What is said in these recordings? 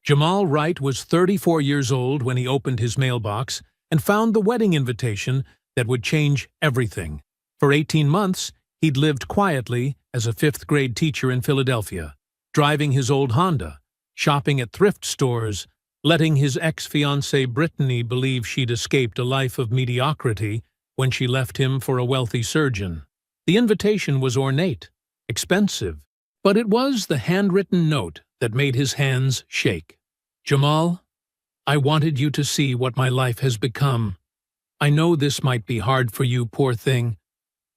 Jamal Wright was 34 years old when he opened his mailbox and found the wedding invitation that would change everything. For 18 months, he'd lived quietly as a fifth-grade teacher in Philadelphia, driving his old Honda, shopping at thrift stores, letting his ex-fiancée Brittany believe she'd escaped a life of mediocrity when she left him for a wealthy surgeon. The invitation was ornate, expensive, but it was the handwritten note that made his hands shake. "Jamal, I wanted you to see what my life has become. I know this might be hard for you, poor thing,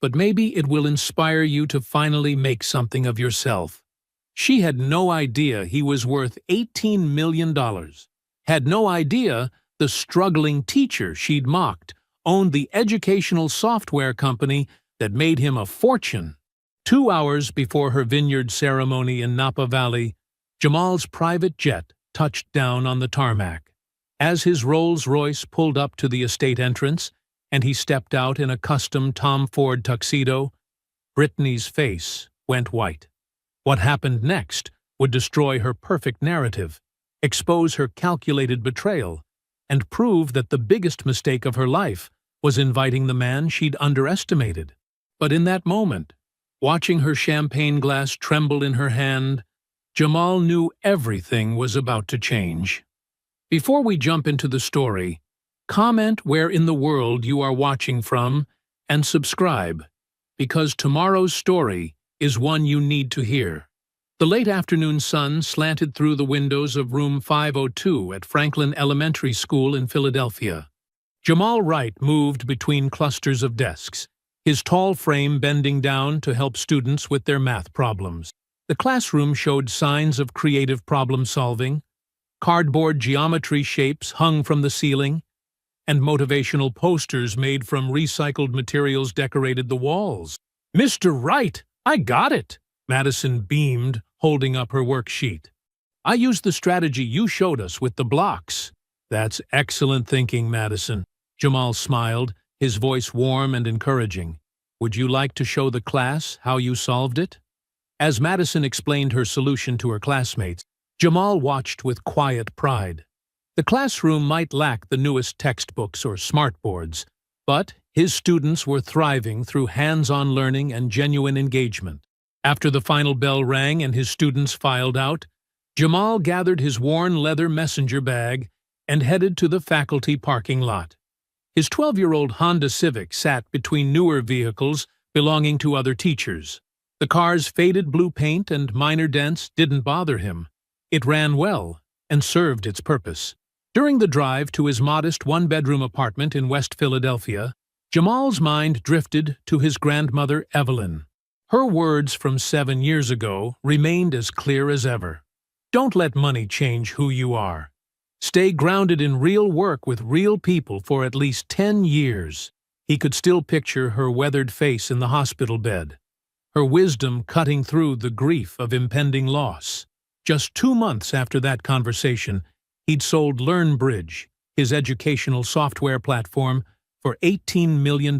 but maybe it will inspire you to finally make something of yourself." She had no idea he was worth $18 million. Had no idea the struggling teacher she'd mocked owned the educational software company that made him a fortune. 2 hours before her vineyard ceremony in Napa Valley, Jamal's private jet touched down on the tarmac. As his Rolls-Royce pulled up to the estate entrance and he stepped out in a custom Tom Ford tuxedo, Brittany's face went white. What happened next would destroy her perfect narrative, expose her calculated betrayal, and prove that the biggest mistake of her life was inviting the man she'd underestimated. But in that moment, watching her champagne glass tremble in her hand, Jamal knew everything was about to change. Before we jump into the story, comment where in the world you are watching from and subscribe, because tomorrow's story is one you need to hear. The late afternoon sun slanted through the windows of room 502 at Franklin Elementary School in Philadelphia. Jamal Wright moved between clusters of desks, his tall frame bending down to help students with their math problems. The classroom showed signs of creative problem-solving. Cardboard geometry shapes hung from the ceiling, and motivational posters made from recycled materials decorated the walls. "Mr. Wright, I got it!" Madison beamed, holding up her worksheet. "I used the strategy you showed us with the blocks." "That's excellent thinking, Madison." Jamal smiled, his voice warm and encouraging. "Would you like to show the class how you solved it?" As Madison explained her solution to her classmates, Jamal watched with quiet pride. The classroom might lack the newest textbooks or smartboards, but his students were thriving through hands-on learning and genuine engagement. After the final bell rang and his students filed out, Jamal gathered his worn leather messenger bag and headed to the faculty parking lot. His 12-year-old Honda Civic sat between newer vehicles belonging to other teachers. The car's faded blue paint and minor dents didn't bother him. It ran well and served its purpose. During the drive to his modest one-bedroom apartment in West Philadelphia, Jamal's mind drifted to his grandmother, Evelyn. Her words from 7 years ago remained as clear as ever. "Don't let money change who you are. Stay grounded in real work with real people for at least 10 years. He could still picture her weathered face in the hospital bed, her wisdom cutting through the grief of impending loss. Just 2 months after that conversation, he'd sold LearnBridge, his educational software platform, for $18 million.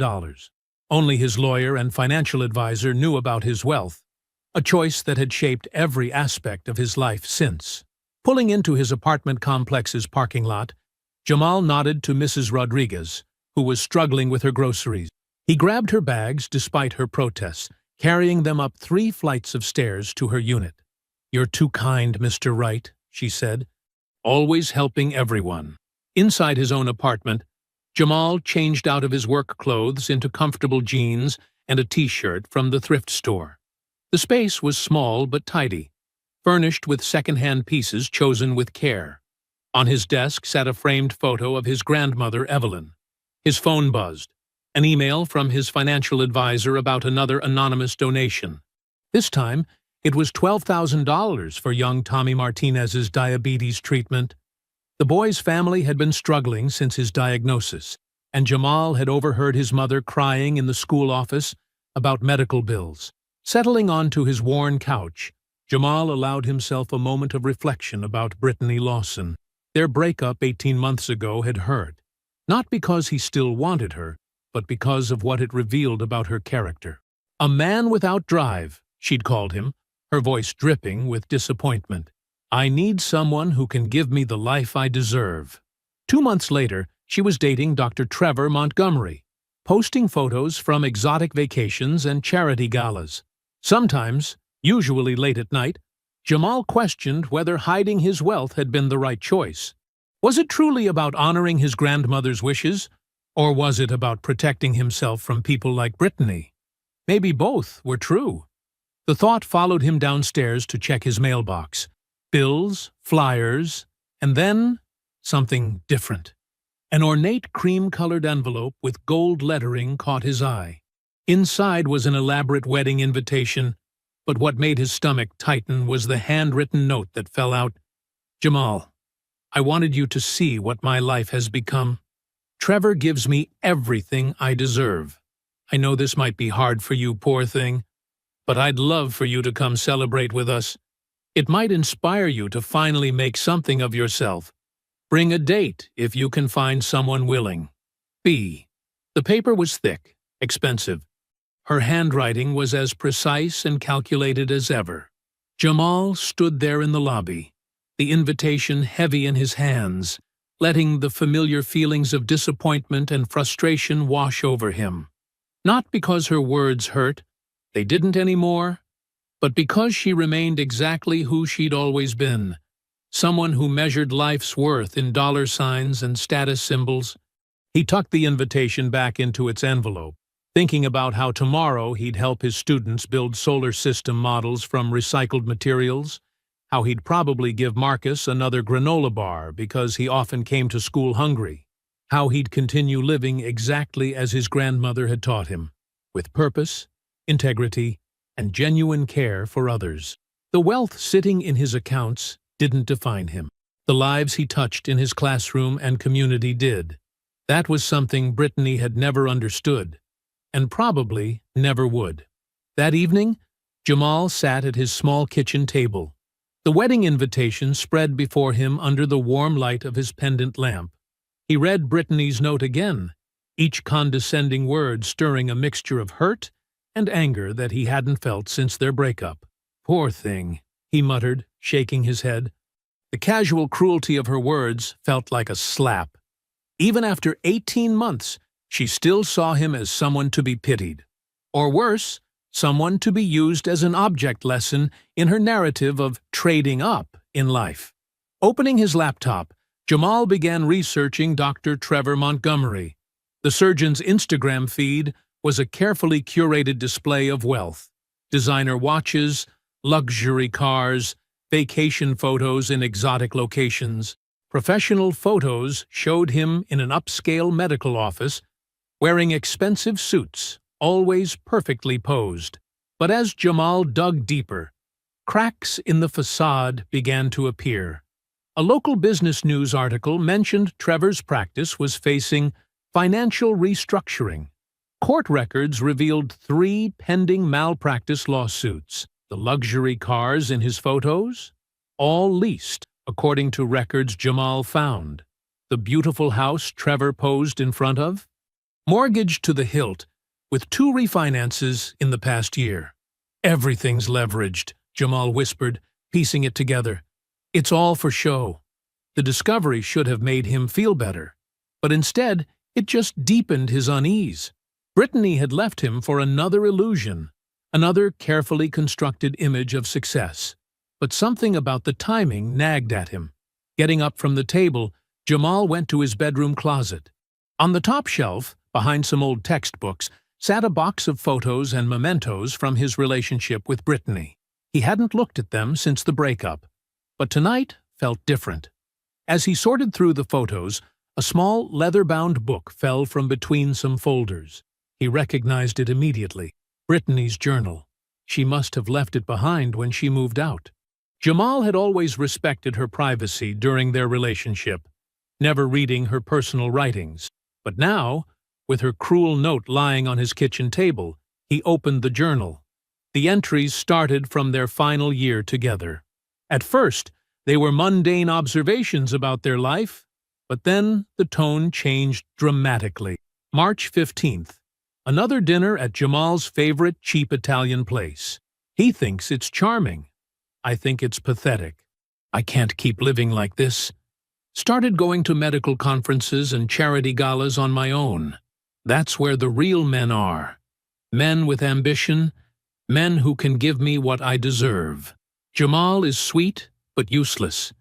Only his lawyer and financial advisor knew about his wealth, a choice that had shaped every aspect of his life since. Pulling into his apartment complex's parking lot, Jamal nodded to Mrs. Rodriguez, who was struggling with her groceries. He grabbed her bags despite her protests, carrying them up 3 flights of stairs to her unit. "You're too kind, Mr. Wright," she said, "always helping everyone." Inside his own apartment, Jamal changed out of his work clothes into comfortable jeans and a t-shirt from the thrift store. The space was small but tidy, furnished with second-hand pieces chosen with care. On his desk sat a framed photo of his grandmother, Evelyn. His phone buzzed, an email from his financial advisor about another anonymous donation. This time, it was $12,000 for young Tommy Martinez's diabetes treatment. The boy's family had been struggling since his diagnosis, and Jamal had overheard his mother crying in the school office about medical bills. Settling onto his worn couch, Jamal allowed himself a moment of reflection about Brittany Lawson. Their breakup 18 months ago had hurt, not because he still wanted her, but because of what it revealed about her character. "A man without drive," she'd called him, her voice dripping with disappointment. I need someone who can give me the life I deserve. 2 months later, she was dating Dr. Trevor Montgomery, posting photos from exotic vacations and charity galas. Sometimes, usually late at night, Jamal questioned whether hiding his wealth had been the right choice. Was it truly about honoring his grandmother's wishes, or was it about protecting himself from people like Brittany? Maybe both were true. The thought followed him downstairs to check his mailbox. Bills, flyers, and then something different. An ornate cream-colored envelope with gold lettering caught his eye. Inside was an elaborate wedding invitation, but what made his stomach tighten was the handwritten note that fell out. Jamal, I wanted you to see what my life has become. Trevor gives me everything I deserve. I know this might be hard for you, poor thing, but I'd love for you to come celebrate with us. It might inspire you to finally make something of yourself. Bring a date if you can find someone willing. B. The paper was thick, expensive. Her handwriting was as precise and calculated as ever. Jamal stood there in the lobby, the invitation heavy in his hands, letting the familiar feelings of disappointment and frustration wash over him. Not because her words hurt, they didn't anymore, but because she remained exactly who she'd always been, someone who measured life's worth in dollar signs and status symbols. He tucked the invitation back into its envelope, thinking about how tomorrow he'd help his students build solar system models from recycled materials, how he'd probably give Marcus another granola bar because he often came to school hungry, how he'd continue living exactly as his grandmother had taught him, with purpose, integrity, and genuine care for others. The wealth sitting in his accounts didn't define him. The lives he touched in his classroom and community did. That was something Brittany had never understood, and probably never would. That evening, Jamal sat at his small kitchen table, the wedding invitation spread before him under the warm light of his pendant lamp. He read Brittany's note again, each condescending word stirring a mixture of hurt and anger that he hadn't felt since their breakup. Poor thing, he muttered, shaking his head. The casual cruelty of her words felt like a slap. Even after 18 months, she still saw him as someone to be pitied. Or worse, someone to be used as an object lesson in her narrative of trading up in life. Opening his laptop, Jamal began researching Dr. Trevor Montgomery. The surgeon's Instagram feed was a carefully curated display of wealth. Designer watches, luxury cars, vacation photos in exotic locations. Professional photos showed him in an upscale medical office, wearing expensive suits, always perfectly posed. But as Jamal dug deeper, cracks in the facade began to appear. A local business news article mentioned Trevor's practice was facing financial restructuring. Court records revealed 3 pending malpractice lawsuits. The luxury cars in his photos? All leased, according to records Jamal found. The beautiful house Trevor posed in front of? Mortgaged to the hilt, with 2 refinances in the past year. Everything's leveraged, Jamal whispered, piecing it together. It's all for show. The discovery should have made him feel better, but instead, it just deepened his unease. Brittany had left him for another illusion, another carefully constructed image of success. But something about the timing nagged at him. Getting up from the table, Jamal went to his bedroom closet. On the top shelf, behind some old textbooks, sat a box of photos and mementos from his relationship with Brittany. He hadn't looked at them since the breakup, but tonight felt different. As he sorted through the photos, a small leather-bound book fell from between some folders. He recognized it immediately. Brittany's journal. She must have left it behind when she moved out. Jamal had always respected her privacy during their relationship, never reading her personal writings. But now, with her cruel note lying on his kitchen table, he opened the journal. The entries started from their final year together. At first, they were mundane observations about their life, but then the tone changed dramatically. March 15th. Another dinner at Jamal's favorite cheap Italian place. He thinks it's charming. I think it's pathetic. I can't keep living like this. Started going to medical conferences and charity galas on my own. That's where the real men are. Men with ambition, men who can give me what I deserve. Jamal is sweet, but useless.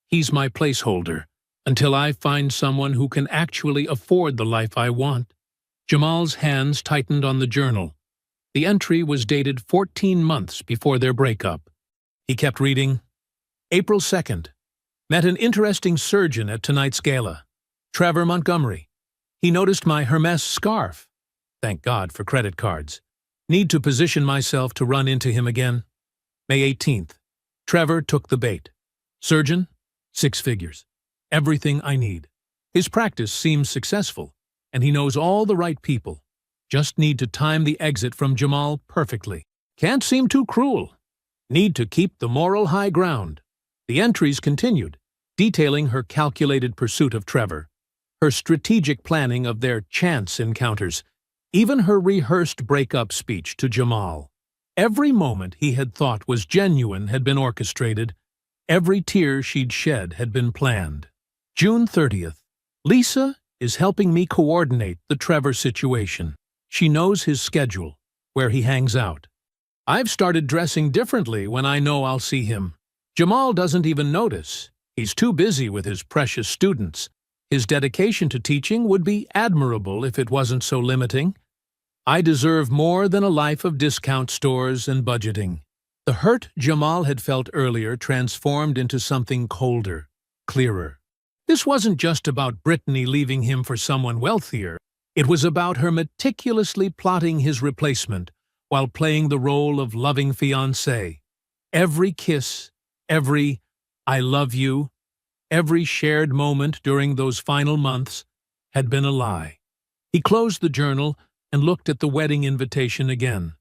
He's my placeholder, until I find someone who can actually afford the life I want. Jamal's hands tightened on the journal. The entry was dated 14 months before their breakup. He kept reading. April 2nd. Met an interesting surgeon at tonight's gala. Trevor Montgomery. He noticed my Hermes scarf. Thank God for credit cards. Need to position myself to run into him again. May 18th. Trevor took the bait. Surgeon, 6 figures. Everything I need. His practice seems successful, and he knows all the right people. Just need to time the exit from Jamal perfectly. Can't seem too cruel. Need to keep the moral high ground. The entries continued, detailing her calculated pursuit of Trevor, her strategic planning of their chance encounters, even her rehearsed breakup speech to Jamal. Every moment he had thought was genuine had been orchestrated. Every tear she'd shed had been planned. June 30th. Lisa is helping me coordinate the Trevor situation. She knows his schedule, where he hangs out. I've started dressing differently when I know I'll see him. Jamal doesn't even notice. He's too busy with his precious students. His dedication to teaching would be admirable if it wasn't so limiting. I deserve more than a life of discount stores and budgeting. The hurt Jamal had felt earlier transformed into something colder, clearer. This wasn't just about Brittany leaving him for someone wealthier. It was about her meticulously plotting his replacement while playing the role of loving fiancé. Every kiss, every "I love you," every shared moment during those final months had been a lie. He closed the journal and looked at the wedding invitation again.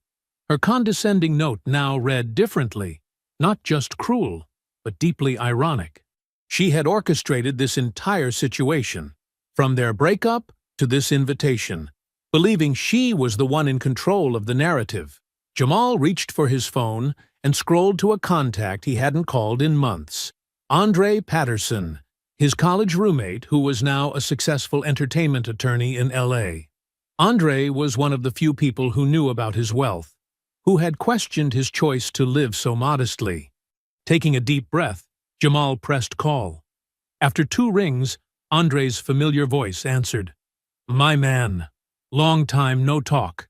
Her condescending note now read differently, not just cruel, but deeply ironic. She had orchestrated this entire situation, from their breakup to this invitation, believing she was the one in control of the narrative. Jamal reached for his phone and scrolled to a contact he hadn't called in months. Andre Patterson, his college roommate who was now a successful entertainment attorney in L.A. Andre was one of the few people who knew about his wealth, who had questioned his choice to live so modestly. Taking a deep breath, Jamal pressed call. After 2 rings, Andre's familiar voice answered. "My man. Long time no talk."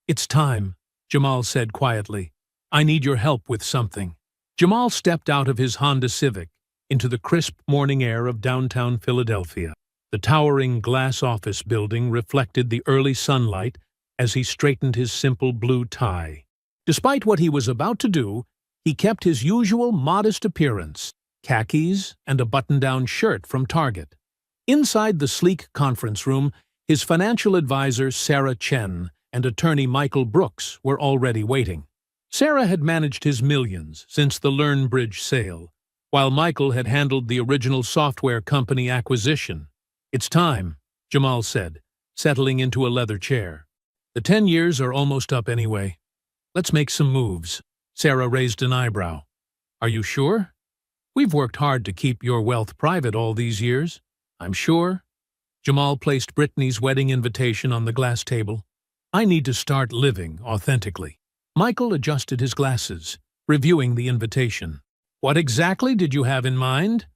"It's time," Jamal said quietly. "I need your help with something." Jamal stepped out of his Honda Civic into the crisp morning air of downtown Philadelphia. The towering glass office building reflected the early sunlight as he straightened his simple blue tie. Despite what he was about to do, he kept his usual modest appearance, khakis and a button-down shirt from Target. Inside the sleek conference room, his financial advisor Sarah Chen and attorney Michael Brooks were already waiting. Sarah had managed his millions since the LearnBridge sale, while Michael had handled the original software company acquisition. "It's time," Jamal said, settling into a leather chair. "The 10 years are almost up anyway. Let's make some moves." Sarah raised an eyebrow. "Are you sure? We've worked hard to keep your wealth private all these years. I'm sure." Jamal placed Brittany's wedding invitation on the glass table. "I need to start living authentically." Michael adjusted his glasses, reviewing the invitation. "What exactly did you have in mind?"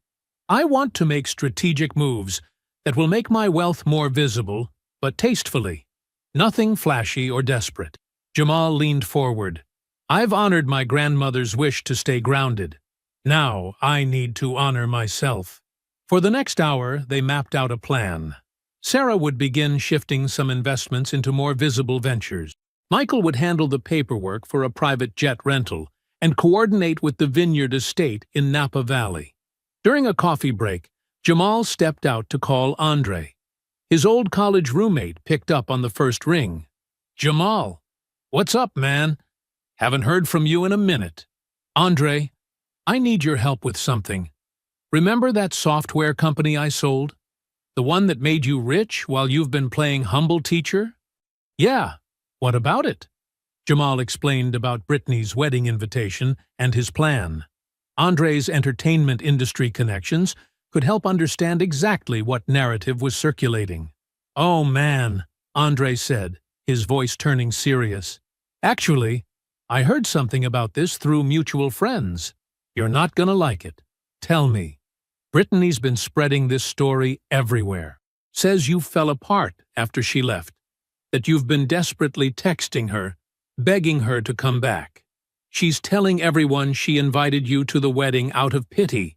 "I want to make strategic moves that will make my wealth more visible, but tastefully. Nothing flashy or desperate." Jamal leaned forward. "I've honored my grandmother's wish to stay grounded. Now I need to honor myself." For the next hour, they mapped out a plan. Sarah would begin shifting some investments into more visible ventures. Michael would handle the paperwork for a private jet rental and coordinate with the Vineyard Estate in Napa Valley. During a coffee break, Jamal stepped out to call Andre. His old college roommate picked up on the first ring. "Jamal, what's up, man? Haven't heard from you in a minute." "Andre, I need your help with something. Remember that software company I sold? The one that made you rich while you've been playing humble teacher?" "Yeah. What about it?" Jamal explained about Brittany's wedding invitation and his plan. Andre's entertainment industry connections could help understand exactly what narrative was circulating. "Oh, man," Andre said, his voice turning serious. "Actually, I heard something about this through mutual friends. You're not gonna like it. Tell me." "Brittany's been spreading this story everywhere. Says you fell apart after she left. That you've been desperately texting her, begging her to come back. She's telling everyone she invited you to the wedding out of pity,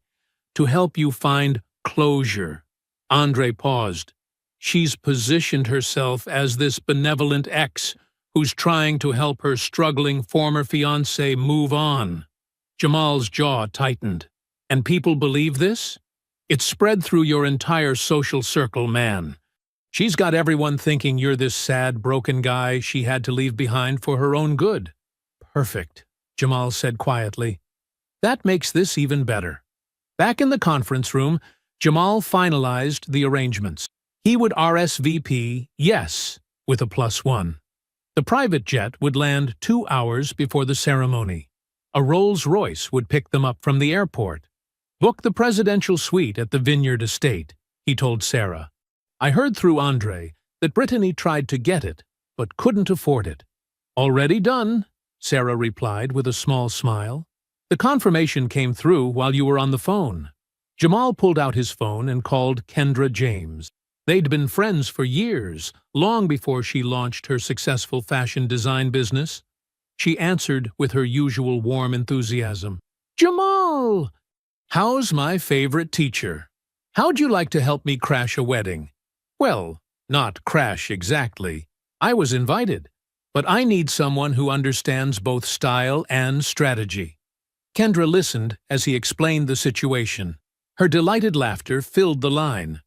to help you find closure." Andre paused. "She's positioned herself as this benevolent ex who's trying to help her struggling former fiancé move on." Jamal's jaw tightened. "And people believe this? It's spread through your entire social circle, man. She's got everyone thinking you're this sad, broken guy she had to leave behind for her own good." "Perfect," Jamal said quietly. "That makes this even better." Back in the conference room, Jamal finalized the arrangements. He would RSVP yes with a +1. The private jet would land 2 hours before the ceremony. A Rolls-Royce would pick them up from the airport. "Book the presidential suite at the Vineyard Estate," he told Sarah. "I heard through Andre that Brittany tried to get it, but couldn't afford it." "Already done," Sarah replied with a small smile. "The confirmation came through while you were on the phone." Jamal pulled out his phone and called Kendra James. They'd been friends for years, long before she launched her successful fashion design business. She answered with her usual warm enthusiasm. "Jamal! How's my favorite teacher? How'd you like to help me crash a wedding?" "Well, not crash exactly. I was invited, but I need someone who understands both style and strategy." Kendra listened as he explained the situation. Her delighted laughter filled the line.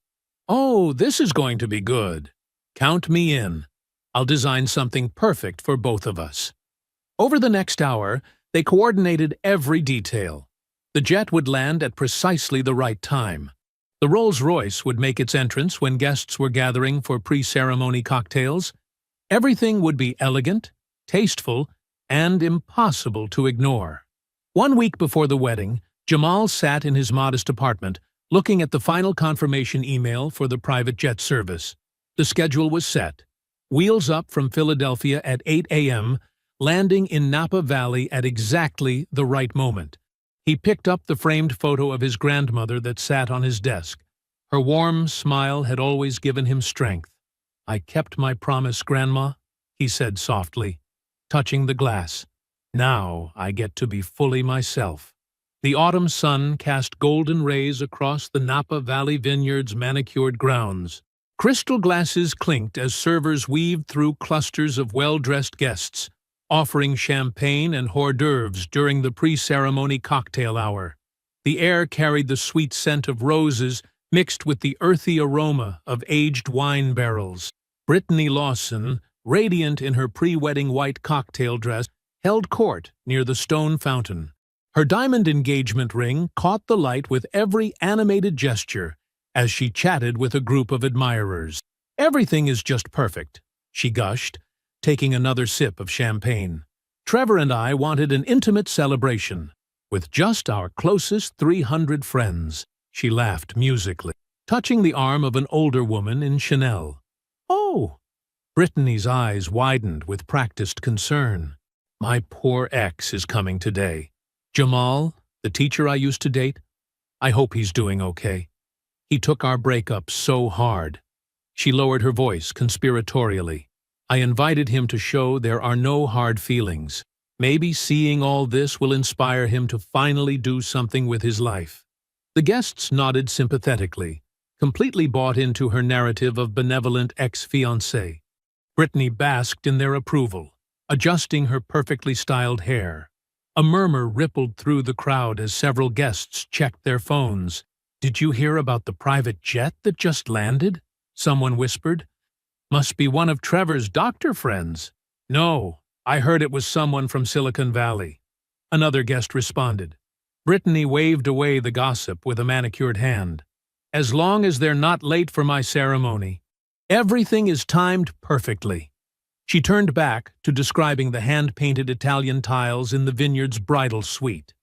"Oh, this is going to be good. Count me in. I'll design something perfect for both of us." Over the next hour, they coordinated every detail. The jet would land at precisely the right time. The Rolls-Royce would make its entrance when guests were gathering for pre-ceremony cocktails. Everything would be elegant, tasteful, and impossible to ignore. 1 week before the wedding, Jamal sat in his modest apartment, looking at the final confirmation email for the private jet service. The schedule was set. Wheels up from Philadelphia at 8 a.m., landing in Napa Valley at exactly the right moment. He picked up the framed photo of his grandmother that sat on his desk. Her warm smile had always given him strength. "I kept my promise, Grandma," he said softly, touching the glass. "Now I get to be fully myself." The autumn sun cast golden rays across the Napa Valley Vineyard's manicured grounds. Crystal glasses clinked as servers weaved through clusters of well-dressed guests, offering champagne and hors d'oeuvres during the pre-ceremony cocktail hour. The air carried the sweet scent of roses mixed with the earthy aroma of aged wine barrels. Brittany Lawson, radiant in her pre-wedding white cocktail dress, held court near the stone fountain. Her diamond engagement ring caught the light with every animated gesture as she chatted with a group of admirers. "Everything is just perfect," she gushed, taking another sip of champagne. "Trevor and I wanted an intimate celebration, with just our closest 300 friends." She laughed musically, touching the arm of an older woman in Chanel. "Oh!" Brittany's eyes widened with practiced concern. "My poor ex is coming today. Jamal, the teacher I used to date, I hope he's doing okay. He took our breakup so hard." She lowered her voice conspiratorially. "I invited him to show there are no hard feelings. Maybe seeing all this will inspire him to finally do something with his life." The guests nodded sympathetically, completely bought into her narrative of benevolent ex-fiancé. Brittany basked in their approval, adjusting her perfectly styled hair. A murmur rippled through the crowd as several guests checked their phones. "Did you hear about the private jet that just landed?" someone whispered. "Must be one of Trevor's doctor friends." "No, I heard it was someone from Silicon Valley," another guest responded. Brittany waved away the gossip with a manicured hand. "As long as they're not late for my ceremony. Everything is timed perfectly." She turned back to describing the hand-painted Italian tiles in the vineyard's bridal suite.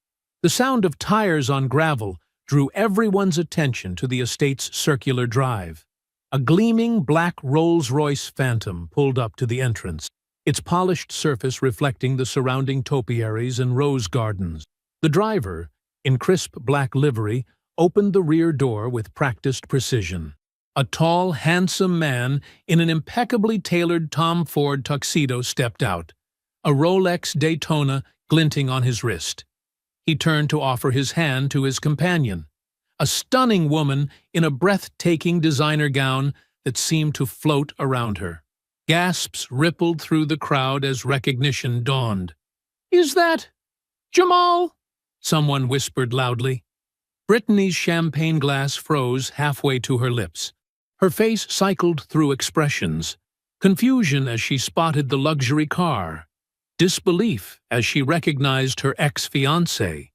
The sound of tires on gravel drew everyone's attention to the estate's circular drive. A gleaming black Rolls-Royce Phantom pulled up to the entrance, its polished surface reflecting the surrounding topiaries and rose gardens. The driver, in crisp black livery, opened the rear door with practiced precision. A tall, handsome man in an impeccably tailored Tom Ford tuxedo stepped out, a Rolex Daytona glinting on his wrist. He turned to offer his hand to his companion, a stunning woman in a breathtaking designer gown that seemed to float around her. Gasps rippled through the crowd as recognition dawned. "Is that Jamal?" someone whispered loudly. Brittany's champagne glass froze halfway to her lips. Her face cycled through expressions: confusion as she spotted the luxury car, disbelief as she recognized her ex-fiancé,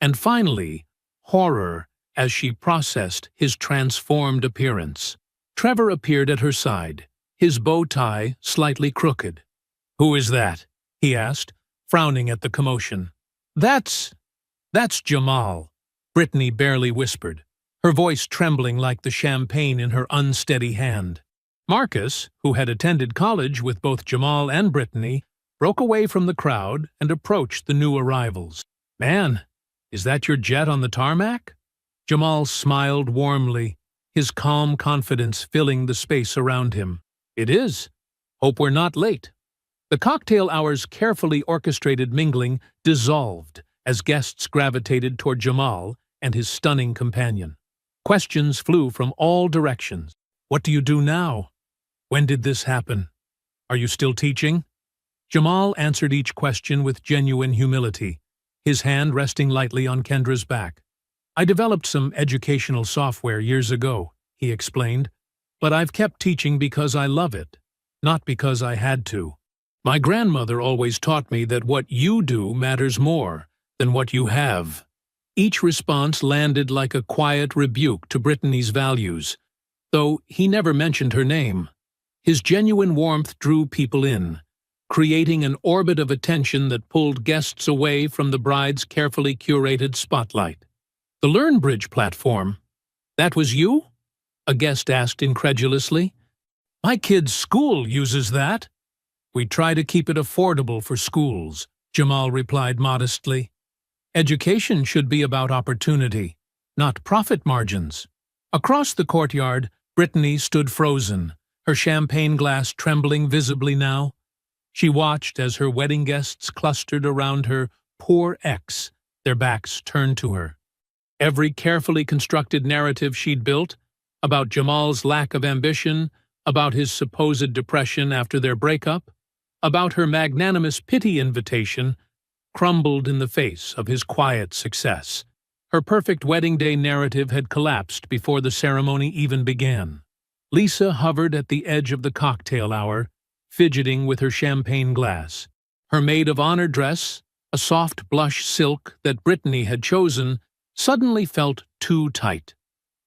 and finally, horror as she processed his transformed appearance. Trevor appeared at her side, his bow tie slightly crooked. "Who is that?" he asked, frowning at the commotion. That's Jamal," Brittany barely whispered, her voice trembling like the champagne in her unsteady hand. Marcus, who had attended college with both Jamal and Brittany, broke away from the crowd and approached the new arrivals. "Man, is that your jet on the tarmac?" Jamal smiled warmly, his calm confidence filling the space around him. "It is. Hope we're not late." The cocktail hour's carefully orchestrated mingling dissolved as guests gravitated toward Jamal and his stunning companion. Questions flew from all directions. "What do you do now? When did this happen? Are you still teaching?" Jamal answered each question with genuine humility, his hand resting lightly on Kendra's back. "I developed some educational software years ago," he explained, "but I've kept teaching because I love it, not because I had to. My grandmother always taught me that what you do matters more than what you have." Each response landed like a quiet rebuke to Brittany's values, though he never mentioned her name. His genuine warmth drew people in, creating an orbit of attention that pulled guests away from the bride's carefully curated spotlight. "The LearnBridge platform? That was you?" a guest asked incredulously. "My kid's school uses that." "We try to keep it affordable for schools," Jamal replied modestly. "Education should be about opportunity, not profit margins." Across the courtyard, Brittany stood frozen, her champagne glass trembling visibly now. She watched as her wedding guests clustered around her poor ex, their backs turned to her. Every carefully constructed narrative she'd built, about Jamal's lack of ambition, about his supposed depression after their breakup, about her magnanimous pity invitation, crumbled in the face of his quiet success. Her perfect wedding day narrative had collapsed before the ceremony even began. Lisa hovered at the edge of the cocktail hour, fidgeting with her champagne glass. Her maid of honor dress, a soft blush silk that Brittany had chosen, suddenly felt too tight.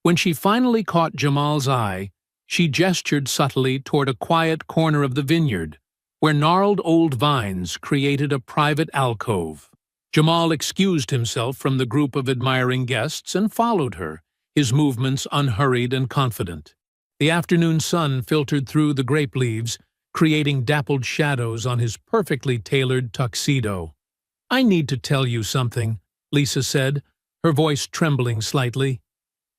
When she finally caught Jamal's eye, she gestured subtly toward a quiet corner of the vineyard, where gnarled old vines created a private alcove. Jamal excused himself from the group of admiring guests and followed her, his movements unhurried and confident. The afternoon sun filtered through the grape leaves, creating dappled shadows on his perfectly tailored tuxedo. "I need to tell you something," Lisa said, her voice trembling slightly.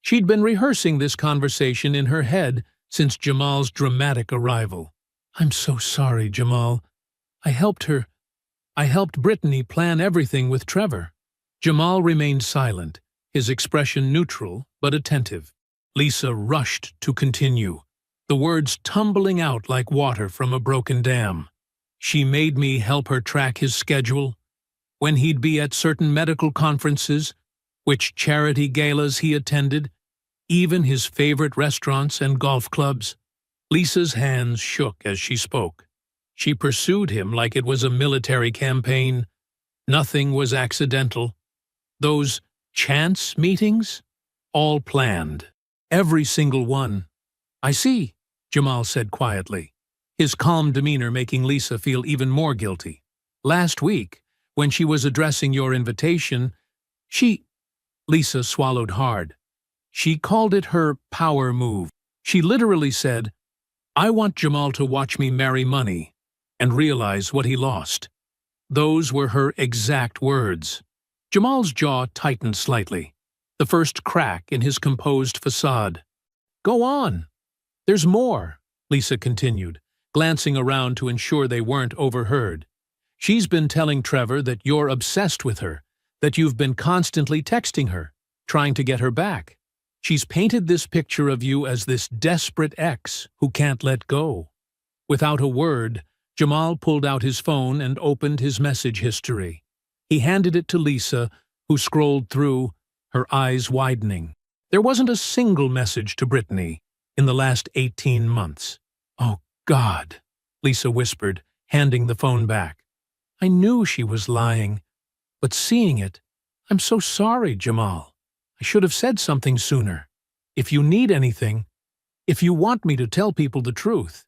She'd been rehearsing this conversation in her head since Jamal's dramatic arrival. "I'm so sorry, Jamal. I helped Brittany plan everything with Trevor." Jamal remained silent, his expression neutral but attentive. Lisa rushed to continue, the words tumbling out like water from a broken dam. "She made me help her track his schedule, when he'd be at certain medical conferences, which charity galas he attended, even his favorite restaurants and golf clubs." Lisa's hands shook as she spoke. She pursued him like it was a military campaign. Nothing was accidental. Those chance meetings? All planned. Every single one. "I see," Jamal said quietly, his calm demeanor making Lisa feel even more guilty. "Last week, when she was addressing your invitation, Lisa swallowed hard. She called it her power move. She literally said, "I want Jamal to watch me marry money and realize what he lost." Those were her exact words. Jamal's jaw tightened slightly, the first crack in his composed facade. "Go on. There's more," Lisa continued, glancing around to ensure they weren't overheard. "She's been telling Trevor that you're obsessed with her, that you've been constantly texting her, trying to get her back. She's painted this picture of you as this desperate ex who can't let go." Without a word, Jamal pulled out his phone and opened his message history. He handed it to Lisa, who scrolled through, her eyes widening. There wasn't a single message to Brittany in the last 18 months. "Oh, God," Lisa whispered, handing the phone back. "I knew she was lying, but seeing it, I'm so sorry, Jamal. I should have said something sooner. If you need anything, if you want me to tell people the truth."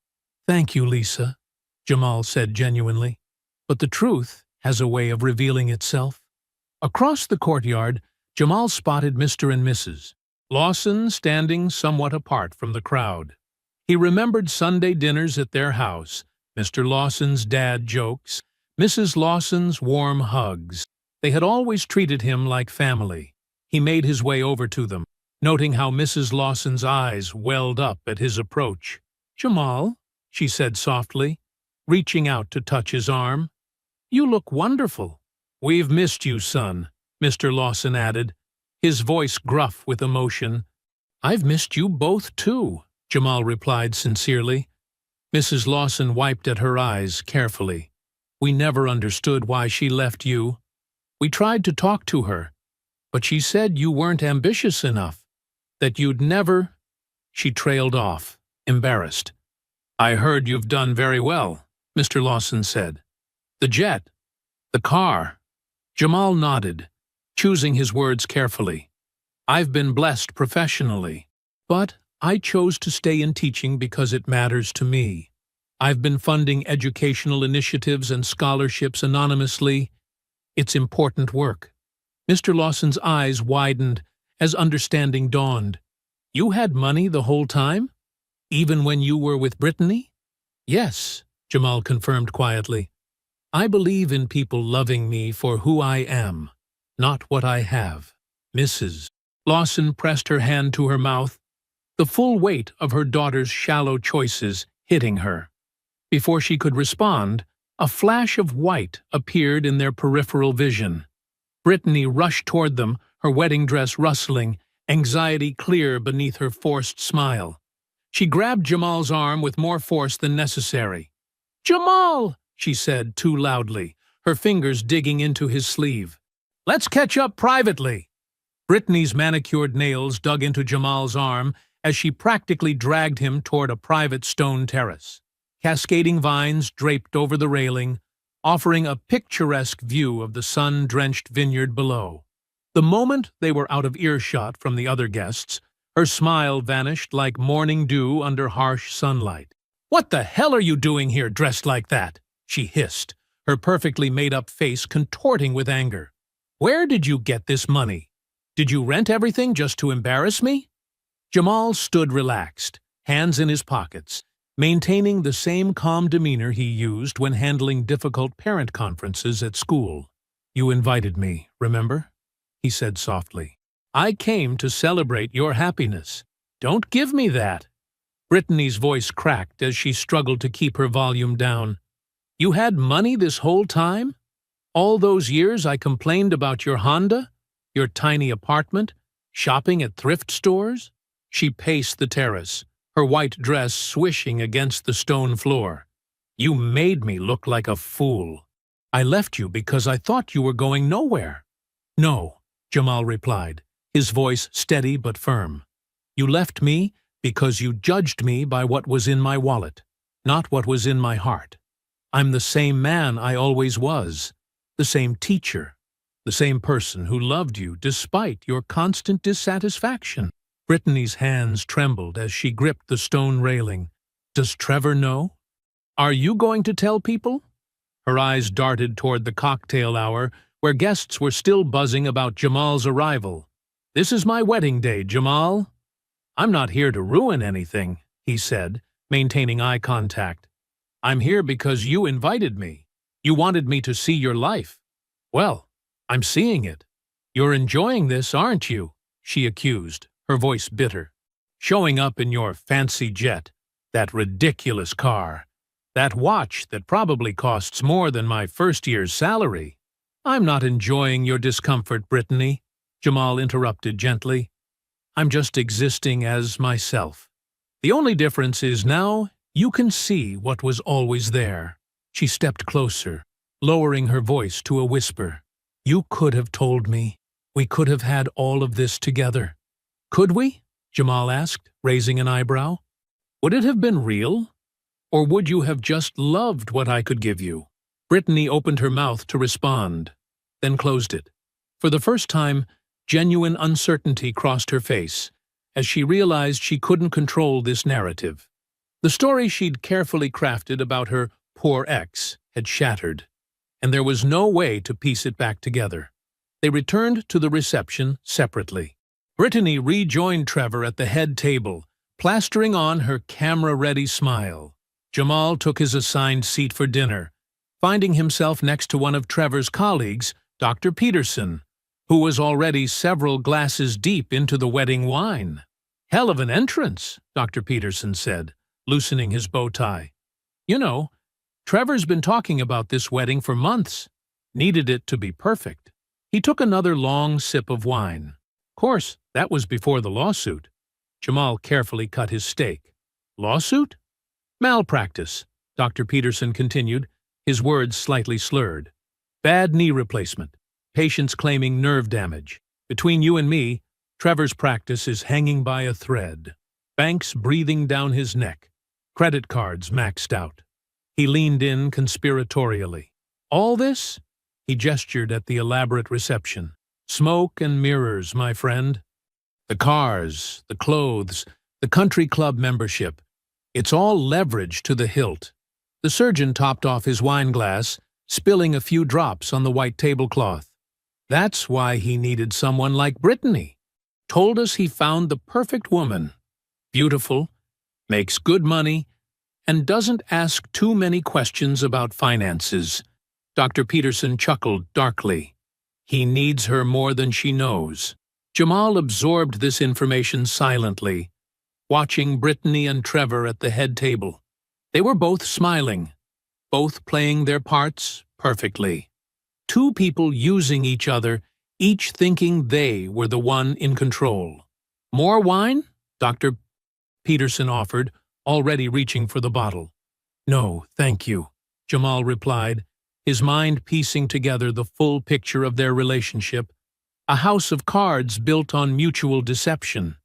"Thank you, Lisa," Jamal said genuinely. "But the truth has a way of revealing itself." Across the courtyard, Jamal spotted Mr. and Mrs. Lawson standing somewhat apart from the crowd. He remembered Sunday dinners at their house, Mr. Lawson's dad jokes, Mrs. Lawson's warm hugs. They had always treated him like family. He made his way over to them, noting how Mrs. Lawson's eyes welled up at his approach. "Jamal," she said softly, reaching out to touch his arm. "You look wonderful." "We've missed you, son," Mr. Lawson added, his voice gruff with emotion. "I've missed you both, too," Jamal replied sincerely. Mrs. Lawson wiped at her eyes carefully. "We never understood why she left you. We tried to talk to her, but she said you weren't ambitious enough, that you'd never—" She trailed off, embarrassed. "I heard you've done very well," Mr. Lawson said. "The jet, the car." Jamal nodded, choosing his words carefully. "I've been blessed professionally, but I chose to stay in teaching because it matters to me. I've been funding educational initiatives and scholarships anonymously. It's important work." Mr. Lawson's eyes widened as understanding dawned. "You had money the whole time? Even when you were with Brittany?" "Yes," Jamal confirmed quietly. "I believe in people loving me for who I am, not what I have." Mrs. Lawson pressed her hand to her mouth, the full weight of her daughter's shallow choices hitting her. Before she could respond, a flash of white appeared in their peripheral vision. Brittany rushed toward them, her wedding dress rustling, anxiety clear beneath her forced smile. She grabbed Jamal's arm with more force than necessary. "Jamal!" she said too loudly, her fingers digging into his sleeve. "Let's catch up privately." Brittany's manicured nails dug into Jamal's arm as she practically dragged him toward a private stone terrace. Cascading vines draped over the railing, offering a picturesque view of the sun-drenched vineyard below. The moment they were out of earshot from the other guests, her smile vanished like morning dew under harsh sunlight. "What the hell are you doing here dressed like that?" she hissed, her perfectly made-up face contorting with anger. "Where did you get this money? Did you rent everything just to embarrass me?" Jamal stood relaxed, hands in his pockets, maintaining the same calm demeanor he used when handling difficult parent conferences at school. "You invited me, remember?" he said softly. "I came to celebrate your happiness. Don't give me that." Brittany's voice cracked as she struggled to keep her volume down. "You had money this whole time? All those years I complained about your Honda, your tiny apartment, shopping at thrift stores?" She paced the terrace, her white dress swishing against the stone floor. "You made me look like a fool. I left you because I thought you were going nowhere." "No," Jamal replied, his voice steady but firm. "You left me because you judged me by what was in my wallet, not what was in my heart. I'm the same man I always was, the same teacher, the same person who loved you despite your constant dissatisfaction." Brittany's hands trembled as she gripped the stone railing. "Does Trevor know? Are you going to tell people?" Her eyes darted toward the cocktail hour where guests were still buzzing about Jamal's arrival. "This is my wedding day, Jamal." "I'm not here to ruin anything," he said, maintaining eye contact. "I'm here because you invited me. You wanted me to see your life. Well, I'm seeing it. You're enjoying this, aren't you?" she accused, her voice bitter. "Showing up in your fancy jet, that ridiculous car, that watch that probably costs more than my first year's salary." "I'm not enjoying your discomfort, Brittany," Jamal interrupted gently. "I'm just existing as myself. The only difference is now you can see what was always there." She stepped closer, lowering her voice to a whisper. "You could have told me. We could have had all of this together." "Could we?" Jamal asked, raising an eyebrow. "Would it have been real? Or would you have just loved what I could give you?" Brittany opened her mouth to respond, then closed it. For the first time, genuine uncertainty crossed her face, as she realized she couldn't control this narrative. The story she'd carefully crafted about her poor ex had shattered, and there was no way to piece it back together. They returned to the reception separately. Brittany rejoined Trevor at the head table, plastering on her camera-ready smile. Jamal took his assigned seat for dinner, finding himself next to one of Trevor's colleagues, Dr. Peterson, who was already several glasses deep into the wedding wine. "Hell of an entrance," Dr. Peterson said, loosening his bow tie. "You know, Trevor's been talking about this wedding for months. Needed it to be perfect." He took another long sip of wine. "Of course, that was before the lawsuit." Jamal carefully cut his steak. "Lawsuit?" "Malpractice," Dr. Peterson continued, his words slightly slurred. "Bad knee replacement. Patients claiming nerve damage. Between you and me, Trevor's practice is hanging by a thread. Banks breathing down his neck. Credit cards maxed out." He leaned in conspiratorially. "All this?" He gestured at the elaborate reception. "Smoke and mirrors, my friend. The cars, the clothes, the country club membership. It's all leverage to the hilt." The surgeon topped off his wine glass, spilling a few drops on the white tablecloth. "That's why he needed someone like Brittany. Told us he found the perfect woman. Beautiful, makes good money, and doesn't ask too many questions about finances." Dr. Peterson chuckled darkly. "He needs her more than she knows." Jamal absorbed this information silently, watching Brittany and Trevor at the head table. They were both smiling, both playing their parts perfectly. Two people using each other, each thinking they were the one in control. "More wine?" Dr. Peterson offered, already reaching for the bottle. "No, thank you," Jamal replied, his mind piecing together the full picture of their relationship, a house of cards built on mutual deception.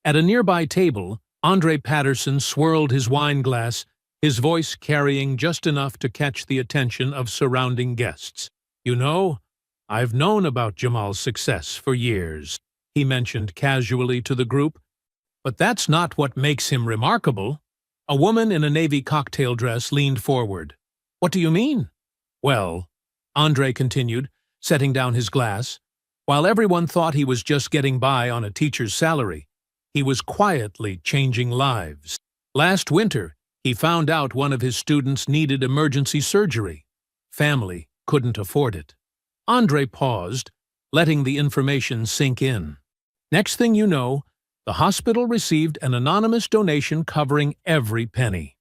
At a nearby table, Andre Patterson swirled his wine glass, his voice carrying just enough to catch the attention of surrounding guests. "You know, I've known about Jamal's success for years," he mentioned casually to the group. "But that's not what makes him remarkable." A woman in a navy cocktail dress leaned forward. "What do you mean?" "Well," Andre continued, setting down his glass, "while everyone thought he was just getting by on a teacher's salary, he was quietly changing lives. Last winter, he found out one of his students needed emergency surgery. Family couldn't afford it." Andre paused, letting the information sink in. "Next thing you know, the hospital received an anonymous donation covering every penny."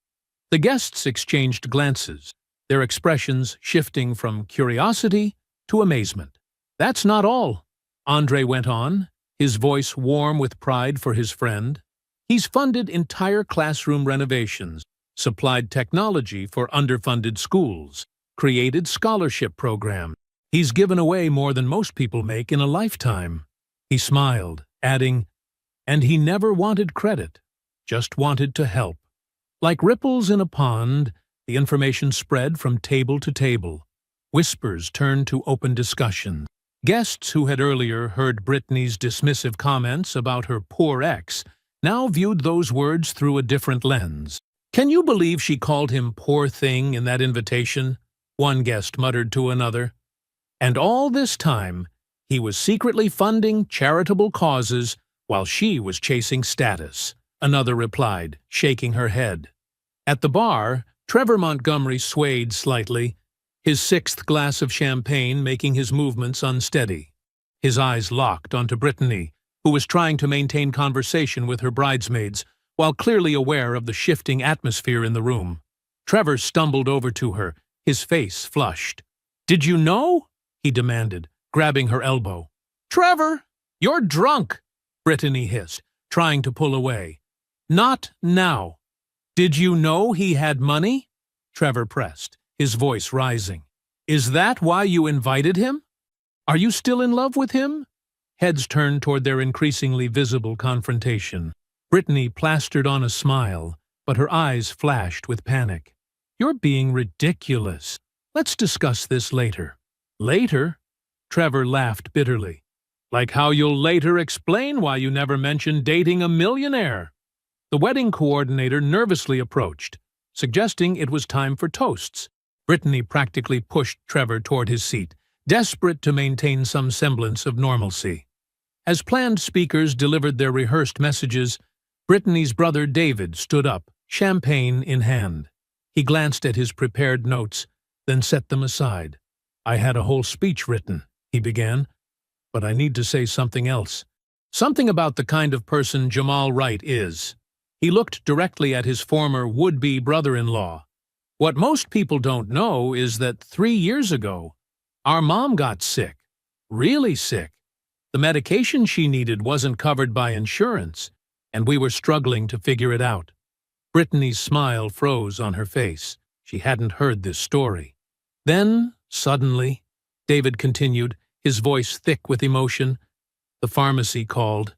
The guests exchanged glances, their expressions shifting from curiosity to amazement. "That's not all," Andre went on, his voice warm with pride for his friend. "He's funded entire classroom renovations, supplied technology for underfunded schools, created scholarship programs. He's given away more than most people make in a lifetime." He smiled, adding, "And he never wanted credit, just wanted to help." Like ripples in a pond, the information spread from table to table. Whispers turned to open discussion. Guests who had earlier heard Brittany's dismissive comments about her poor ex now viewed those words through a different lens. "Can you believe she called him poor thing in that invitation?" one guest muttered to another. And all this time, he was secretly funding charitable causes while she was chasing status, another replied, shaking her head. At the bar, Trevor Montgomery swayed slightly, his sixth glass of champagne making his movements unsteady. His eyes locked onto Brittany, who was trying to maintain conversation with her bridesmaids while clearly aware of the shifting atmosphere in the room. Trevor stumbled over to her, his face flushed. "Did you know?" he demanded, grabbing her elbow. "Trevor, you're drunk," Brittany hissed, trying to pull away. "Not now." "Did you know he had money?" Trevor pressed, his voice rising. "Is that why you invited him? Are you still in love with him?" Heads turned toward their increasingly visible confrontation. Brittany plastered on a smile, but her eyes flashed with panic. "You're being ridiculous. Let's discuss this later." "Later?" Trevor laughed bitterly. "Like how you'll later explain why you never mentioned dating a millionaire." The wedding coordinator nervously approached, suggesting it was time for toasts. Brittany practically pushed Trevor toward his seat, desperate to maintain some semblance of normalcy. As planned speakers delivered their rehearsed messages, Brittany's brother David stood up, champagne in hand. He glanced at his prepared notes, then set them aside. "I had a whole speech written," he began, "but I need to say something else. Something about the kind of person Jamal Wright is." He looked directly at his former would-be brother-in-law. "What most people don't know is that 3 years ago, our mom got sick. Really sick. The medication she needed wasn't covered by insurance, and we were struggling to figure it out." Brittany's smile froze on her face. She hadn't heard this story. "Then, suddenly," David continued, his voice thick with emotion, "the pharmacy called.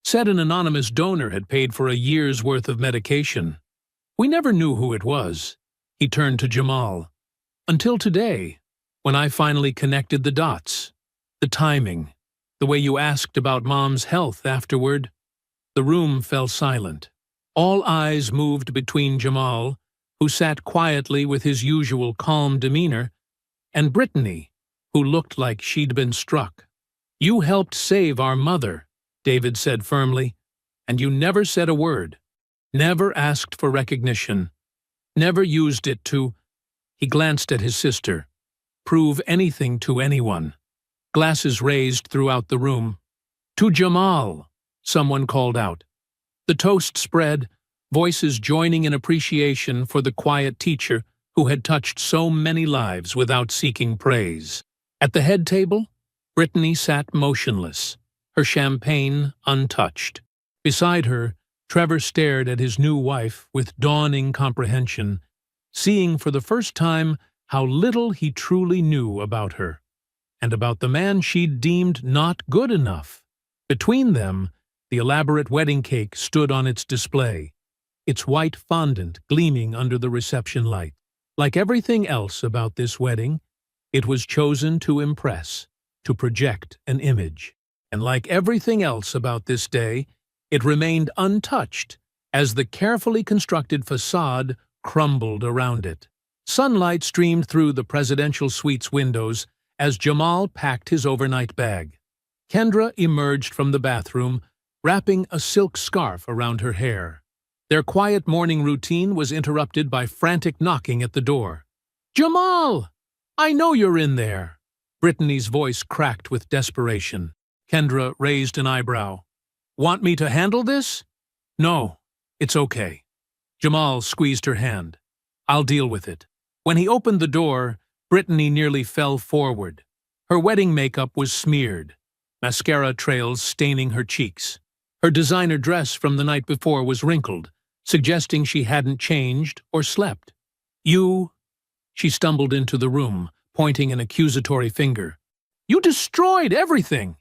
Said an anonymous donor had paid for a year's worth of medication. We never knew who it was." He turned to Jamal. "Until today, when I finally connected the dots. The timing, the way you asked about Mom's health afterward." The room fell silent. All eyes moved between Jamal, who sat quietly with his usual calm demeanor, and Brittany, who looked like she'd been struck. "You helped save our mother," David said firmly, "and you never said a word. Never asked for recognition. Never used it to—" He glanced at his sister. "Prove anything to anyone." Glasses raised throughout the room. "To Jamal," someone called out. The toast spread, voices joining in appreciation for the quiet teacher who had touched so many lives without seeking praise. At the head table, Brittany sat motionless, her champagne untouched. Beside her, Trevor stared at his new wife with dawning comprehension, seeing for the first time how little he truly knew about her, and about the man she'd deemed not good enough. Between them, the elaborate wedding cake stood on its display, its white fondant gleaming under the reception light. Like everything else about this wedding, it was chosen to impress, to project an image. And like everything else about this day, it remained untouched as the carefully constructed facade crumbled around it. Sunlight streamed through the presidential suite's windows as Jamal packed his overnight bag. Kendra emerged from the bathroom, wrapping a silk scarf around her hair. Their quiet morning routine was interrupted by frantic knocking at the door. "Jamal! I know you're in there!" Brittany's voice cracked with desperation. Kendra raised an eyebrow. "Want me to handle this?" "No, it's okay." Jamal squeezed her hand. "I'll deal with it." When he opened the door, Brittany nearly fell forward. Her wedding makeup was smeared, mascara trails staining her cheeks. Her designer dress from the night before was wrinkled, suggesting she hadn't changed or slept. "You—" She stumbled into the room, pointing an accusatory finger. "You destroyed everything!"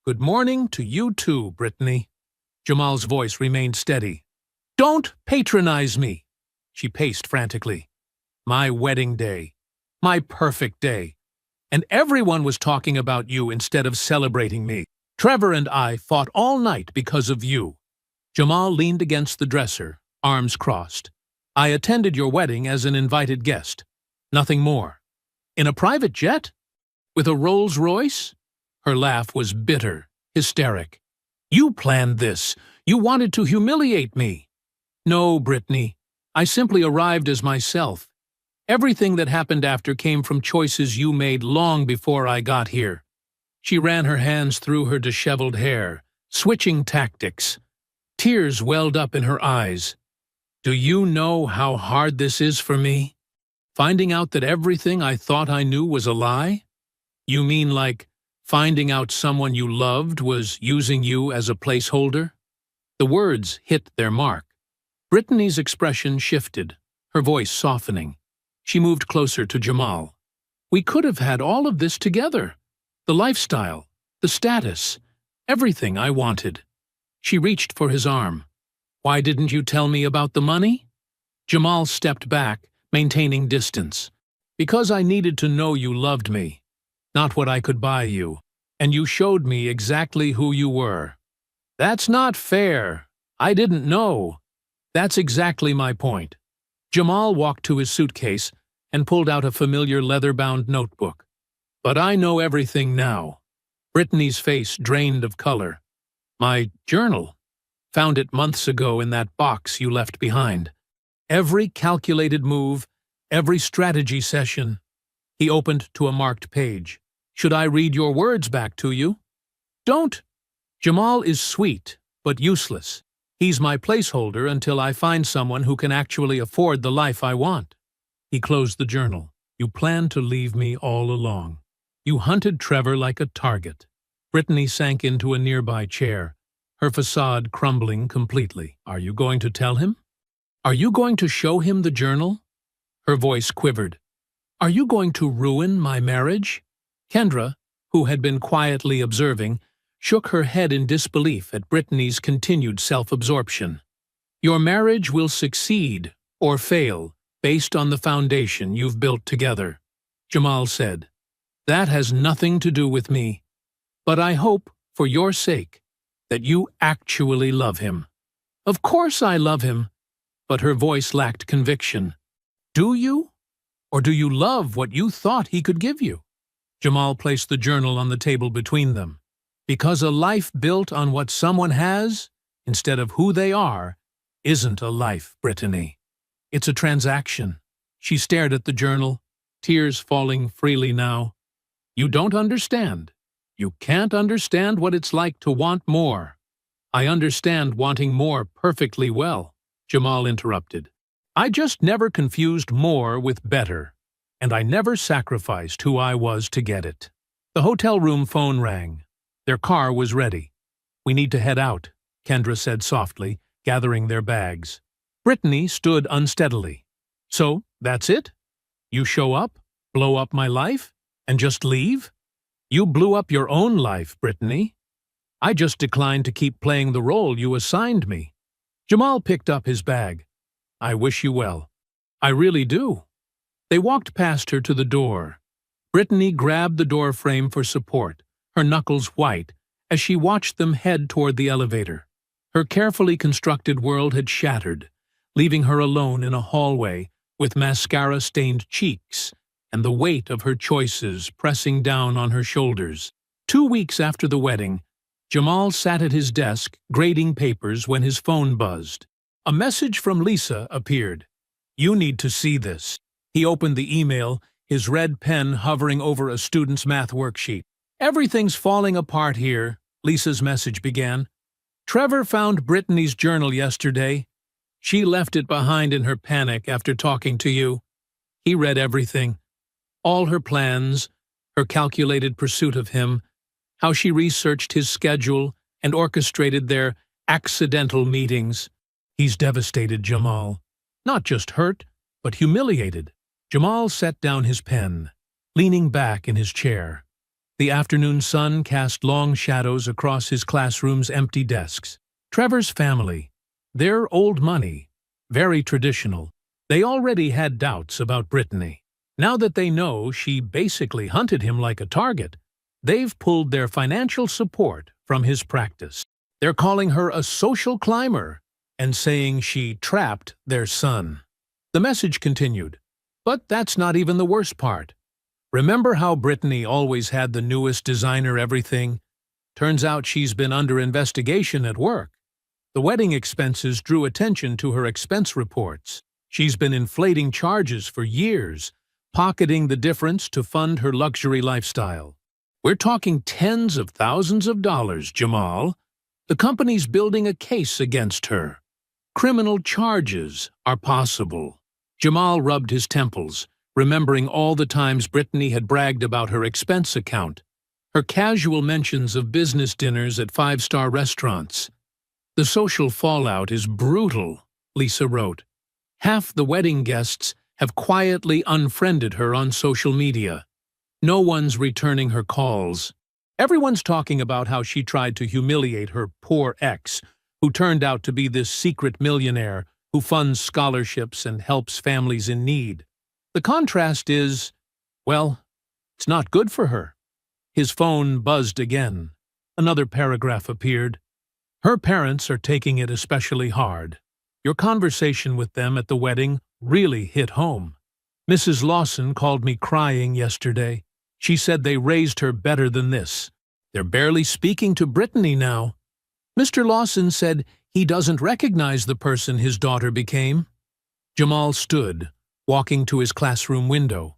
"Good morning to you too, Brittany." Jamal's voice remained steady. "Don't patronize me!" She paced frantically. "My wedding day. My perfect day. And everyone was talking about you instead of celebrating me. Trevor and I fought all night because of you." Jamal leaned against the dresser, arms crossed. "I attended your wedding as an invited guest. Nothing more." "In a private jet?" With a Rolls-Royce? Her laugh was bitter, hysteric. You planned this. You wanted to humiliate me. No, Brittany. I simply arrived as myself. Everything that happened after came from choices you made long before I got here. She ran her hands through her disheveled hair, switching tactics. Tears welled up in her eyes. Do you know how hard this is for me? Finding out that everything I thought I knew was a lie? You mean like finding out someone you loved was using you as a placeholder? The words hit their mark. Brittany's expression shifted, her voice softening. She moved closer to Jamal. We could have had all of this together. The lifestyle, the status, everything I wanted. She reached for his arm. Why didn't you tell me about the money? Jamal stepped back, maintaining distance. Because I needed to know you loved me, not what I could buy you, and you showed me exactly who you were. That's not fair. I didn't know. That's exactly my point. Jamal walked to his suitcase and pulled out a familiar leather-bound notebook. But I know everything now. Brittany's face drained of color. My journal. Found it months ago in that box you left behind. Every calculated move, every strategy session. He opened to a marked page. Should I read your words back to you? Don't. Jamal is sweet, but useless. He's my placeholder until I find someone who can actually afford the life I want. He closed the journal. You planned to leave me all along. You hunted Trevor like a target. Brittany sank into a nearby chair, her facade crumbling completely. Are you going to tell him? Are you going to show him the journal? Her voice quivered. Are you going to ruin my marriage? Kendra, who had been quietly observing, shook her head in disbelief at Brittany's continued self-absorption. Your marriage will succeed or fail based on the foundation you've built together, Jamal said. That has nothing to do with me. But I hope, for your sake, that you actually love him. Of course I love him. But her voice lacked conviction. Do you? Or do you love what you thought he could give you? Jamal placed the journal on the table between them. Because a life built on what someone has, instead of who they are, isn't a life, Brittany. It's a transaction. She stared at the journal, tears falling freely now. You don't understand. You can't understand what it's like to want more. I understand wanting more perfectly well, Jamal interrupted. I just never confused more with better, and I never sacrificed who I was to get it. The hotel room phone rang. Their car was ready. We need to head out, Kendra said softly, gathering their bags. Brittany stood unsteadily. So, that's it? You show up, blow up my life, and just leave? You blew up your own life, Brittany. I just declined to keep playing the role you assigned me. Jamal picked up his bag. I wish you well. I really do. They walked past her to the door. Brittany grabbed the door frame for support, her knuckles white, as she watched them head toward the elevator. Her carefully constructed world had shattered, leaving her alone in a hallway with mascara-stained cheeks and the weight of her choices pressing down on her shoulders. 2 weeks after the wedding, Jamal sat at his desk grading papers when his phone buzzed. A message from Lisa appeared. You need to see this. He opened the email, his red pen hovering over a student's math worksheet. Everything's falling apart here, Lisa's message began. Trevor found Brittany's journal yesterday. She left it behind in her panic after talking to you. He read everything. All her plans, her calculated pursuit of him, how she researched his schedule and orchestrated their accidental meetings. He's devastated, Jamal. Not just hurt, but humiliated. Jamal set down his pen, leaning back in his chair. The afternoon sun cast long shadows across his classroom's empty desks. Trevor's family, their old money, very traditional. They already had doubts about Brittany. Now that they know she basically hunted him like a target, they've pulled their financial support from his practice. They're calling her a social climber and saying she trapped their son. The message continued. But that's not even the worst part. Remember how Brittany always had the newest designer everything? Turns out she's been under investigation at work. The wedding expenses drew attention to her expense reports. She's been inflating charges for years, pocketing the difference to fund her luxury lifestyle. We're talking tens of thousands of dollars, Jamal. The company's building a case against her. Criminal charges are possible. Jamal rubbed his temples, remembering all the times Brittany had bragged about her expense account, her casual mentions of business dinners at five-star restaurants. The social fallout is brutal, Lisa wrote. Half the wedding guests have quietly unfriended her on social media. No one's returning her calls. Everyone's talking about how she tried to humiliate her poor ex, who turned out to be this secret millionaire who funds scholarships and helps families in need. The contrast is, well, it's not good for her. His phone buzzed again. Another paragraph appeared. Her parents are taking it especially hard. Your conversation with them at the wedding really hit home. Mrs. Lawson called me crying yesterday. She said they raised her better than this. They're barely speaking to Brittany now. Mr. Lawson said he doesn't recognize the person his daughter became. Jamal stood, walking to his classroom window.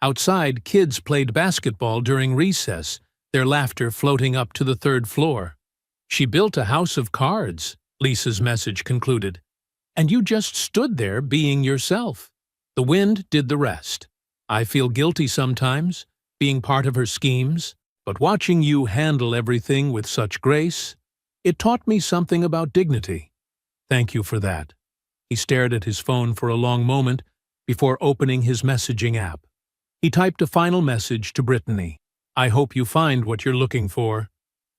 Outside, kids played basketball during recess, their laughter floating up to the third floor. She built a house of cards, Lisa's message concluded. And you just stood there being yourself. The wind did the rest. I feel guilty sometimes, being part of her schemes, but watching you handle everything with such grace, it taught me something about dignity. Thank you for that. He stared at his phone for a long moment before opening his messaging app. He typed a final message to Brittany. I hope you find what you're looking for,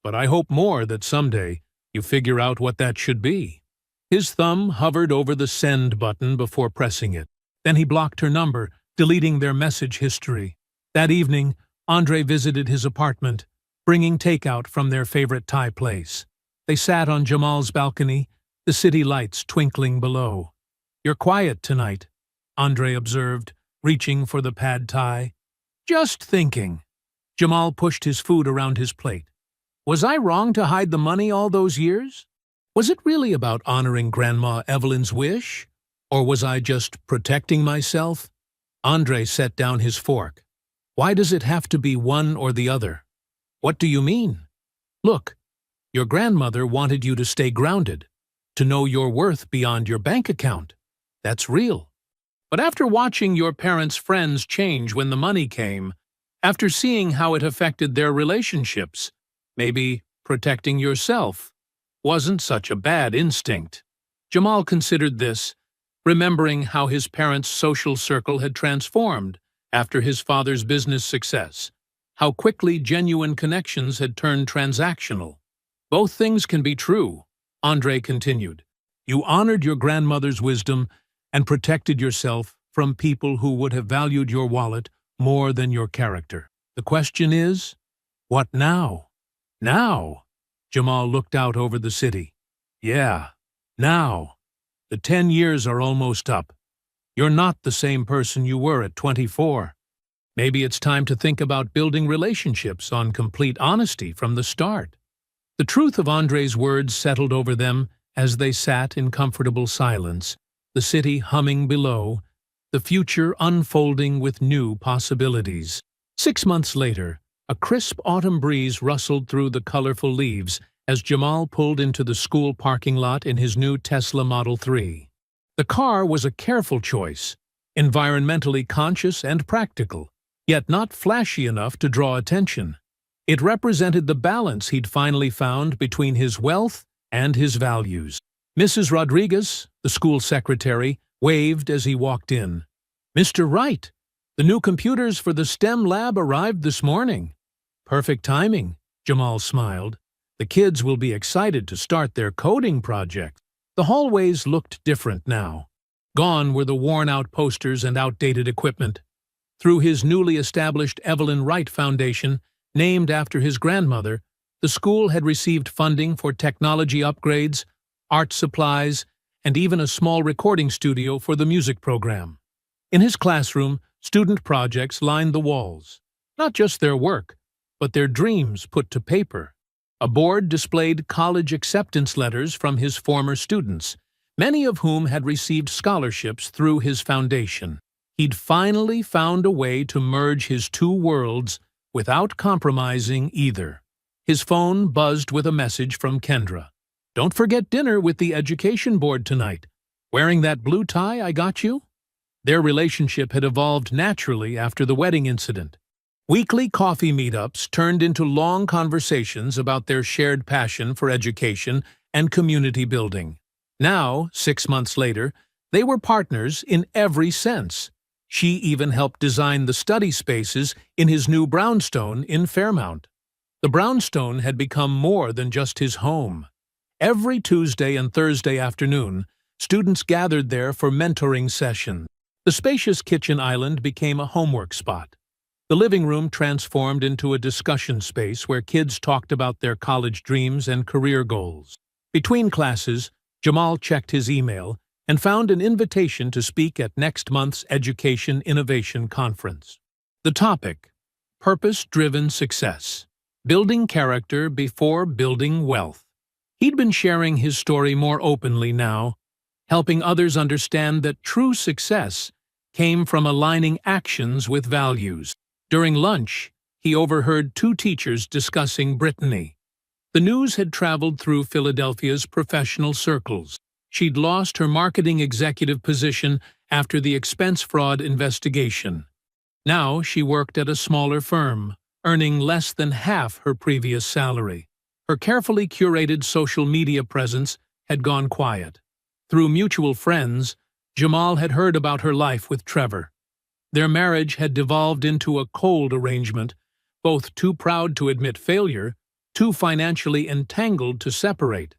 but I hope more that someday you figure out what that should be. His thumb hovered over the send button before pressing it. Then he blocked her number, deleting their message history. That evening, Andre visited his apartment, bringing takeout from their favorite Thai place. They sat on Jamal's balcony, the city lights twinkling below. You're quiet tonight, Andre observed, reaching for the pad thai. Just thinking. Jamal pushed his food around his plate. Was I wrong to hide the money all those years? Was it really about honoring Grandma Evelyn's wish? Or was I just protecting myself? Andre set down his fork. Why does it have to be one or the other? What do you mean? Look, your grandmother wanted you to stay grounded, to know your worth beyond your bank account. That's real. But after watching your parents' friends change when the money came, after seeing how it affected their relationships, maybe protecting yourself wasn't such a bad instinct. Jamal considered this, remembering how his parents' social circle had transformed after his father's business success, how quickly genuine connections had turned transactional. Both things can be true, Andre continued. You honored your grandmother's wisdom and protected yourself from people who would have valued your wallet more than your character. The question is, what now? Now? Jamal looked out over the city. Yeah, now. The 10 years are almost up. You're not the same person you were at 24. Maybe it's time to think about building relationships on complete honesty from the start. The truth of Andre's words settled over them as they sat in comfortable silence, the city humming below, the future unfolding with new possibilities. 6 months later, a crisp autumn breeze rustled through the colorful leaves as Jamal pulled into the school parking lot in his new Tesla Model 3. The car was a careful choice, environmentally conscious and practical, yet not flashy enough to draw attention. It represented the balance he'd finally found between his wealth and his values. Mrs. Rodriguez, the school secretary, waved as he walked in. Mr. Wright, the new computers for the STEM lab arrived this morning. Perfect timing, Jamal smiled. The kids will be excited to start their coding project. The hallways looked different now. Gone were the worn-out posters and outdated equipment. Through his newly established Evelyn Wright Foundation, named after his grandmother, the school had received funding for technology upgrades, art supplies, and even a small recording studio for the music program. In his classroom, Student projects lined the walls. Not just their work, but their dreams put to paper. A board displayed college acceptance letters from his former students, many of whom had received scholarships through his foundation. He'd finally found a way to merge his two worlds without compromising either. His phone buzzed with a message from Kendra. "Don't forget dinner with the education board tonight. Wearing that blue tie I got you?" Their relationship had evolved naturally after the wedding incident. Weekly coffee meetups turned into long conversations about their shared passion for education and community building. Now, 6 months later, they were partners in every sense. She even helped design the study spaces in his new brownstone in Fairmount. The brownstone had become more than just his home. Every Tuesday and Thursday afternoon, students gathered there for mentoring sessions. The spacious kitchen island became a homework spot. The living room transformed into a discussion space where kids talked about their college dreams and career goals. Between classes, Jamal checked his email and found an invitation to speak at next month's Education Innovation Conference. The topic: Purpose-Driven Success, Building Character Before Building Wealth. He'd been sharing his story more openly now, helping others understand that true success came from aligning actions with values. During lunch, he overheard two teachers discussing Brittany. The news had traveled through Philadelphia's professional circles. She'd lost her marketing executive position after the expense fraud investigation. Now she worked at a smaller firm, earning less than half her previous salary. Her carefully curated social media presence had gone quiet. Through mutual friends, Jamal had heard about her life with Trevor. Their marriage had devolved into a cold arrangement, both too proud to admit failure, too financially entangled to separate.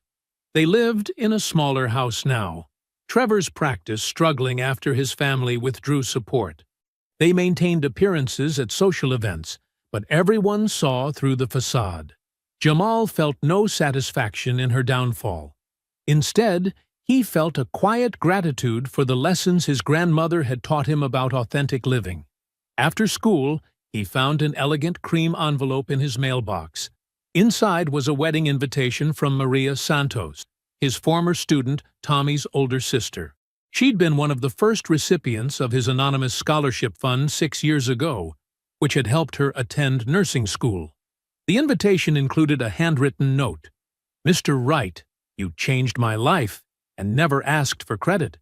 They lived in a smaller house now, Trevor's practice struggling after his family withdrew support. They maintained appearances at social events, but everyone saw through the facade. Jamal felt no satisfaction in her downfall. Instead, he felt a quiet gratitude for the lessons his grandmother had taught him about authentic living. After school, he found an elegant cream envelope in his mailbox. Inside was a wedding invitation from Maria Santos, his former student, Tommy's older sister. She'd been one of the first recipients of his anonymous scholarship fund 6 years ago, which had helped her attend nursing school. The invitation included a handwritten note. "Mr. Wright, you changed my life and never asked for credit.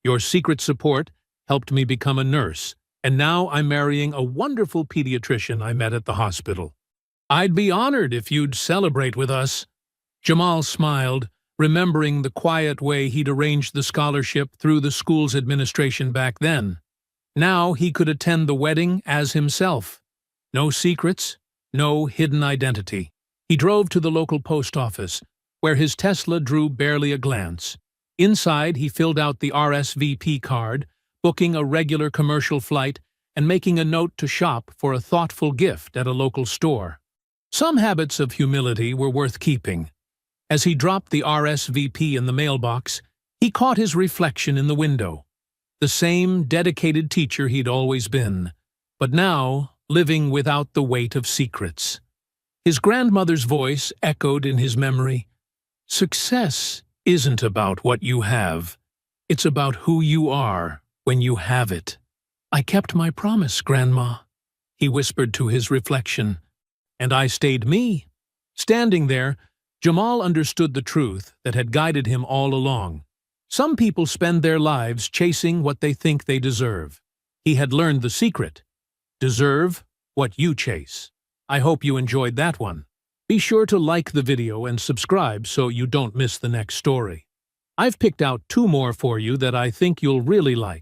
Your secret support helped me become a nurse, and now I'm marrying a wonderful pediatrician I met at the hospital. I'd be honored if you'd celebrate with us." Jamal smiled, remembering the quiet way he'd arranged the scholarship through the school's administration back then. Now he could attend the wedding as himself. No secrets, no hidden identity. He drove to the local post office, where his Tesla drew barely a glance. Inside, he filled out the RSVP card, booking a regular commercial flight and making a note to shop for a thoughtful gift at a local store. Some habits of humility were worth keeping. As he dropped the RSVP in the mailbox, he caught his reflection in the window. The same dedicated teacher he'd always been, but now living without the weight of secrets. His grandmother's voice echoed in his memory. "Success isn't about what you have. It's about who you are when you have it." "I kept my promise, Grandma," he whispered to his reflection. "And I stayed me." Standing there, Jamal understood the truth that had guided him all along. Some people spend their lives chasing what they think they deserve. He had learned the secret. Deserve what you chase. I hope you enjoyed that one. Be sure to like the video and subscribe so you don't miss the next story. I've picked out 2 more for you that I think you'll really like.